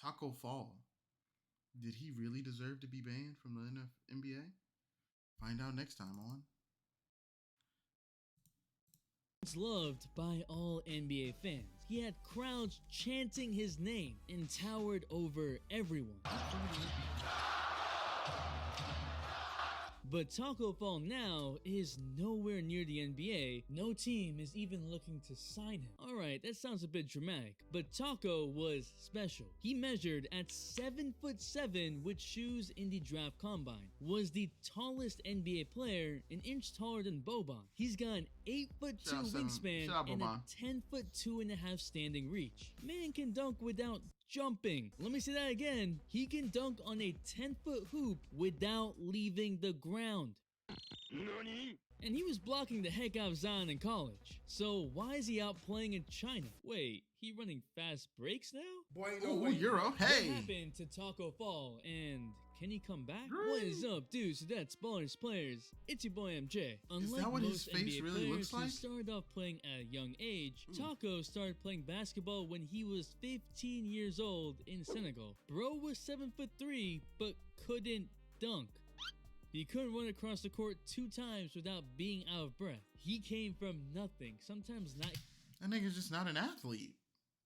Taco Fall. Did he really deserve to be banned from the NBA? Find out next time on. Loved by all NBA fans. He had crowds chanting his name and towered over everyone. But Taco Fall now is nowhere near the NBA. No team is even looking to sign him. Alright, that sounds a bit dramatic, but Taco was special. He measured at 7'7" with shoes in the draft combine, was the tallest NBA player, an inch taller than Boban. He's got an 8'2" wingspan and a 10'2.5" standing reach. Man can dunk without jumping. Let me say that again. He can dunk on a 10-foot hoop without leaving the ground. Nani? And he was blocking the heck out of Zion in college. So why is he out playing in China? Wait, he running fast breaks now? Boy, no Euro. Hey! What happened to Taco Fall, and can he come back? What is up, dudes, that's Ballers Players? It's your boy MJ. Unlike most NBA players who started off playing at a young age, Taco started playing basketball when he was 15 years old in Senegal. Bro was 7'3", but couldn't dunk. He couldn't run across the court 2 times without being out of breath. He came from nothing, sometimes not. That nigga's just not an athlete.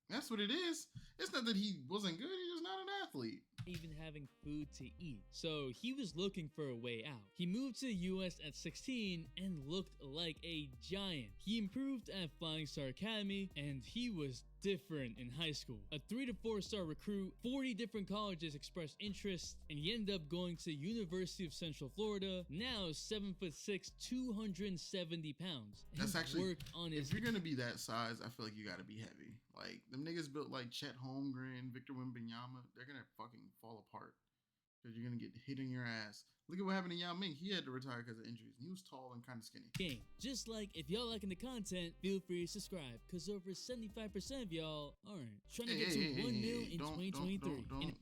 That's what it is. It's not that he wasn't good, he's just not an athlete. Even having food to eat. So he was looking for a way out. He moved to the US at 16 and looked like a giant. He improved at Flying Star Academy and he was different in high school. A 3 to 4 star recruit, 40 different colleges expressed interest, and he ended up going to University of Central Florida. Now 7'6", 270 pounds. That's actually, worked on his, if you're gonna be that size, I feel like you gotta be heavy. Like, them niggas built like Chet Holmgren, Victor Wembanyama, they're gonna fucking fall apart. Because you're gonna get hit in your ass. Look at what happened to Yao Ming. He had to retire because of injuries. He was tall and kind of skinny. Game. Just like if y'all liking the content, feel free to subscribe. Because over 75% of y'all aren't. Trying to get to 1 mil in 2023.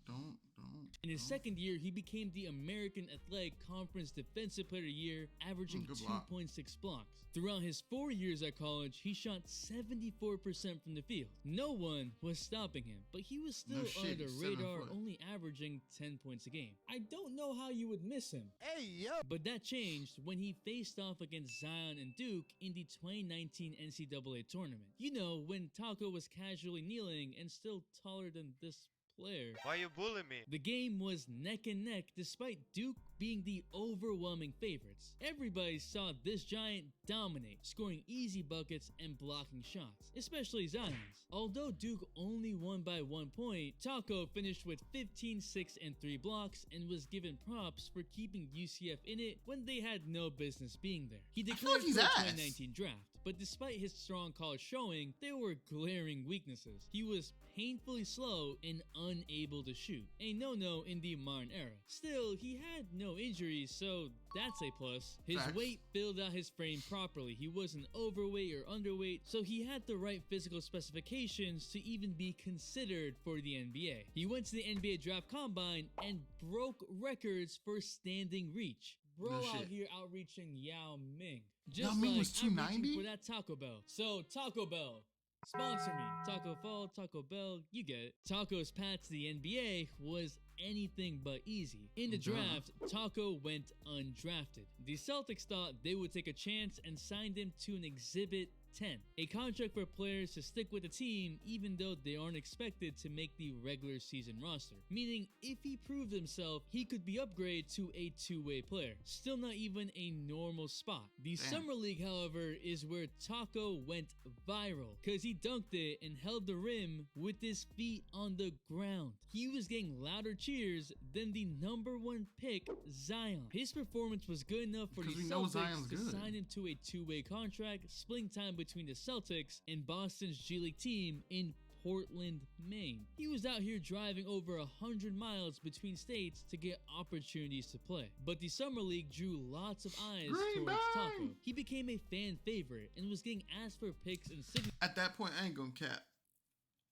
In his second year, he became the American Athletic Conference Defensive Player of the Year, averaging 2.6 blocks. Throughout his 4 years at college, he shot 74% from the field. No one was stopping him, but he was still under the radar, only averaging 10 points a game. I don't know how you would miss him. Hey, yo! But that changed when he faced off against Zion and Duke in the 2019 NCAA tournament. You know, when Taco was casually kneeling and still taller than this player. Why you bullying me? The game was neck and neck despite Duke being the overwhelming favorites. Everybody saw this giant dominate, scoring easy buckets and blocking shots, especially Zion's. Although Duke only won by 1 point, Taco finished with 15, 6, and 3 blocks and was given props for keeping UCF in it when they had no business being there. He declared for the 2019 draft, but despite his strong college showing, there were glaring weaknesses. He was painfully slow and unable to shoot, a no-no in the modern era. Still, he had no injuries, so that's a plus. His weight filled out his frame properly. He wasn't overweight or underweight, so he had the right physical specifications to even be considered for the NBA. He went to the NBA Draft Combine and broke records for standing reach. Bro out here outreaching Yao Ming. Just Yao Ming like was 290? for that Taco Bell. So Taco Bell, sponsor me. Taco Fall, Taco Bell, you get it. Taco's path to the NBA was anything but easy. In the draft, Taco went undrafted. The Celtics thought they would take a chance and signed him to an Exhibit 10, a contract for players to stick with the team even though they aren't expected to make the regular season roster. Meaning, if he proved himself, he could be upgraded to a two-way player. Still not even a normal spot. The Summer League, however, is where Taco went viral, cause he dunked it and held the rim with his feet on the ground. He was getting louder cheers than the #1 pick, Zion. His performance was good enough for the Celtics to sign him to a two-way contract, splitting time between the Celtics and Boston's G League team in Portland, Maine. He was out here driving over 100 miles between states to get opportunities to play. But the Summer League drew lots of eyes towards Taco. He became a fan favorite and was getting asked for picks and signatures. At that point, I ain't gonna cap.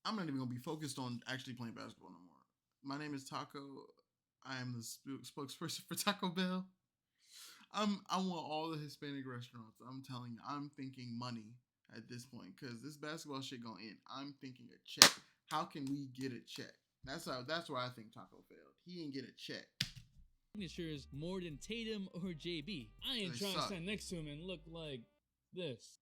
I'm not even gonna be focused on actually playing basketball no more. My name is Taco. I am the spokesperson for Taco Bell. I want all the Hispanic restaurants. I'm telling you, I'm thinking money at this point because this basketball shit gonna end. I'm thinking a check. How can we get a check? That's where I think Taco failed. He didn't get a check. Signatures more than Tatum or JB. I ain't trying to stand next to him and look like this.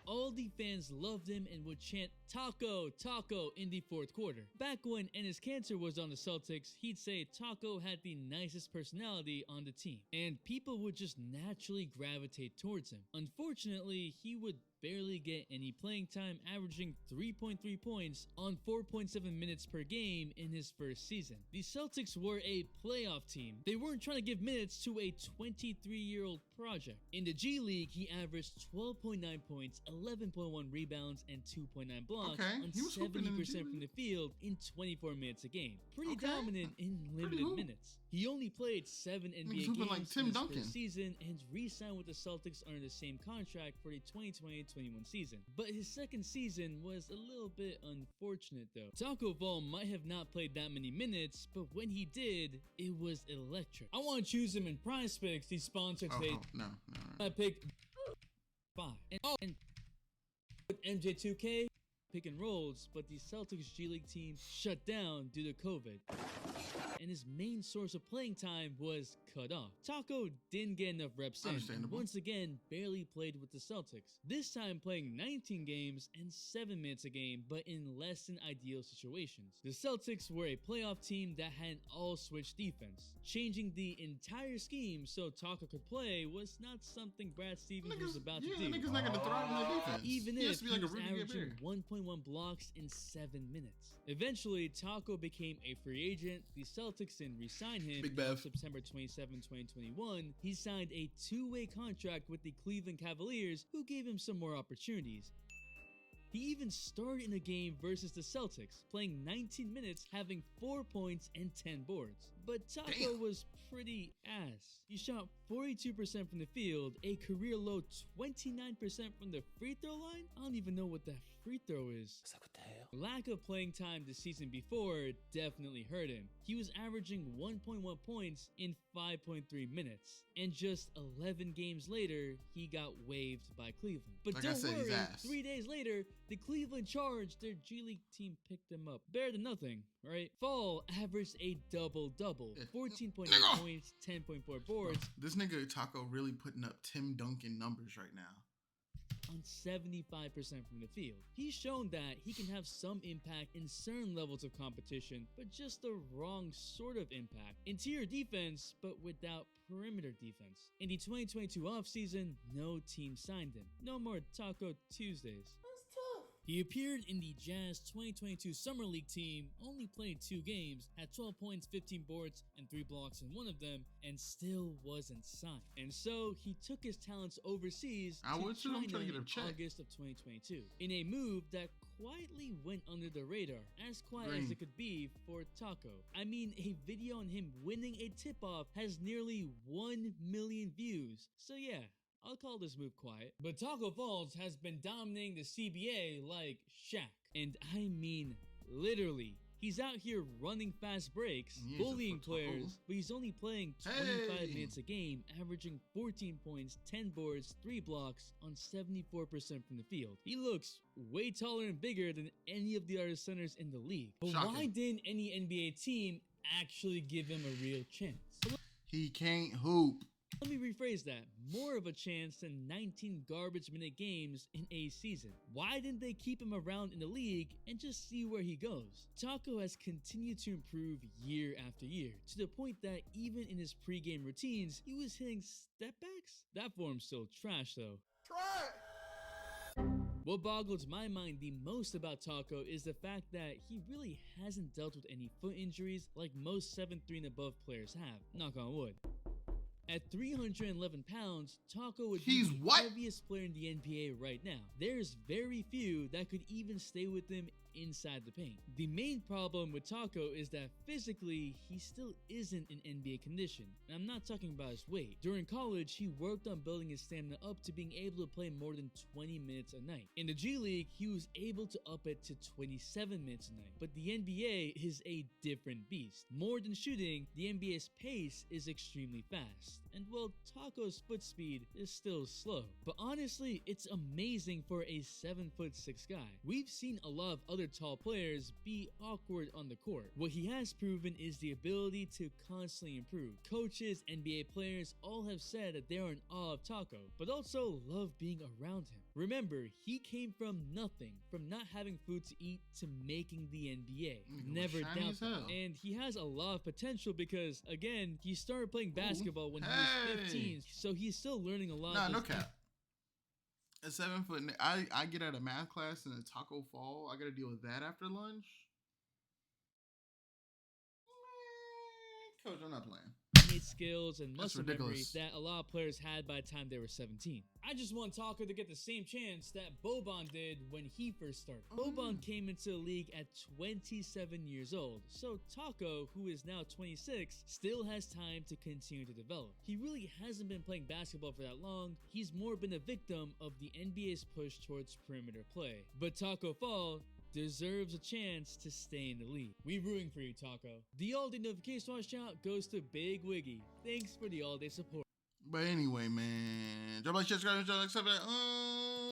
All the fans loved him and would chant Taco, Taco in the fourth quarter. Back when Enes Kanter was on the Celtics, he'd say Taco had the nicest personality on the team, and people would just naturally gravitate towards him. Unfortunately, he would barely get any playing time, averaging 3.3 points on 4.7 minutes per game in his first season. The Celtics were a playoff team. They weren't trying to give minutes to a 23-year-old project. In the G League, he averaged 12.9 points, 11.1 rebounds, and 2.9 blocks on 70% from the field in 24 minutes a game. Pretty dominant in limited minutes. He only played 7 NBA games like Tim in his Duncan. first season and re-signed with the Celtics under the same contract for the 2020-21 season. But his second season was a little bit unfortunate though. Taco Fall might have not played that many minutes, but when he did, it was electric. I want to choose him in Prize Picks, the sponsor today. No. I picked 5. And with MJ2K pick and rolls, but the Celtics G League team shut down due to COVID. And his main source of playing time was cut off. Taco didn't get enough reps in, and once again barely played with the Celtics. This time playing 19 games and 7 minutes a game, but in less than ideal situations. The Celtics were a playoff team that had an all-switch defense. Changing the entire scheme so Taco could play was not something Brad Stevens was about to do. Niggas not gonna thrive in the defense. Even if he was averaging 1.1 blocks in 7 minutes. Eventually, Taco became a free agent. The Celtics then re-signed him on September 27, 2021. He signed a 2-way contract with the Cleveland Cavaliers, who gave him some more opportunities. He even started in a game versus the Celtics, playing 19 minutes, having 4 points and 10 boards. But Taco was pretty ass. He shot 42% from the field, a career low 29% from the free throw line. I don't even know what that free throw is. It's like, what the hell? Lack of playing time the season before definitely hurt him. He was averaging 1.1 points in 5.3 minutes. And just 11 games later, he got waived by Cleveland. But like don't worry, 3 days later, the Cleveland Charge, their G League team, picked him up. Better than nothing, right? Fall averaged a double-double, 14.8 points, 10.4 boards. This nigga Taco really putting up Tim Duncan numbers right now. On 75% from the field. He's shown that he can have some impact in certain levels of competition, but just the wrong sort of impact. Interior defense, but without perimeter defense. In the 2022 offseason, no team signed him. No more Taco Tuesdays. He appeared in the Jazz 2022 Summer League team, only played 2 games, had 12 points, 15 boards, and 3 blocks in one of them, and still wasn't signed. And so he took his talents overseas to China in August of 2022, in a move that quietly went under the radar, as quiet as it could be for Taco. I mean, a video on him winning a tip-off has nearly 1 million views, so yeah. I'll call this move quiet. But Taco Falls has been dominating the CBA like Shaq. And I mean literally. He's out here running fast breaks, bullying players, but he's only playing 25 minutes a game, averaging 14 points, 10 boards, 3 blocks on 74% from the field. He looks way taller and bigger than any of the other centers in the league. But why didn't any NBA team actually give him a real chance? He can't hoop. Let me rephrase that. More of a chance than 19 garbage minute games in a season. Why didn't they keep him around in the league and just see where he goes? Taco has continued to improve year after year, to the point that even in his pregame routines, he was hitting step backs? That form's still trash though. What boggles my mind the most about Taco is the fact that he really hasn't dealt with any foot injuries like most 7'3" and above players have. Knock on wood. At 311 pounds, Taco would be the heaviest player in the NBA right now. There's very few that could even stay with him inside the paint. The main problem with Taco is that physically, he still isn't in NBA condition. And I'm not talking about his weight. During college, he worked on building his stamina up to being able to play more than 20 minutes a night. In the G League, he was able to up it to 27 minutes a night. But the NBA is a different beast. More than shooting, the NBA's pace is extremely fast. And well, Taco's foot speed is still slow. But honestly, it's amazing for a 7'6" guy. We've seen a lot of other other tall players be awkward on the court. What he has proven is the ability to constantly improve. Coaches, NBA players all have said that they are in awe of Tacko, but also love being around him. Remember, he came from nothing, from not having food to eat to making the NBA. Never doubt that. And he has a lot of potential because, again, he started playing basketball when he was 15, so he's still learning a lot. Nah, no cap. A 7 foot. I get out of math class and a Tacko fall. I got to deal with that after lunch. Coach, I'm not playing. Skills and muscle memory that a lot of players had by the time they were 17. I just want Tacko to get the same chance that Boban did when he first started. Boban came into the league at 27 years old, so Tacko, who is now 26, still has time to continue to develop. He really hasn't been playing basketball for that long. He's more been a victim of the NBA's push towards perimeter play. But Tacko Fall deserves a chance to stay in the league. We rooting for you, Tacko. The all-day notification watch out goes to Big Wiggy. Thanks for the all-day support. But anyway, man, drop like, subscribe, like,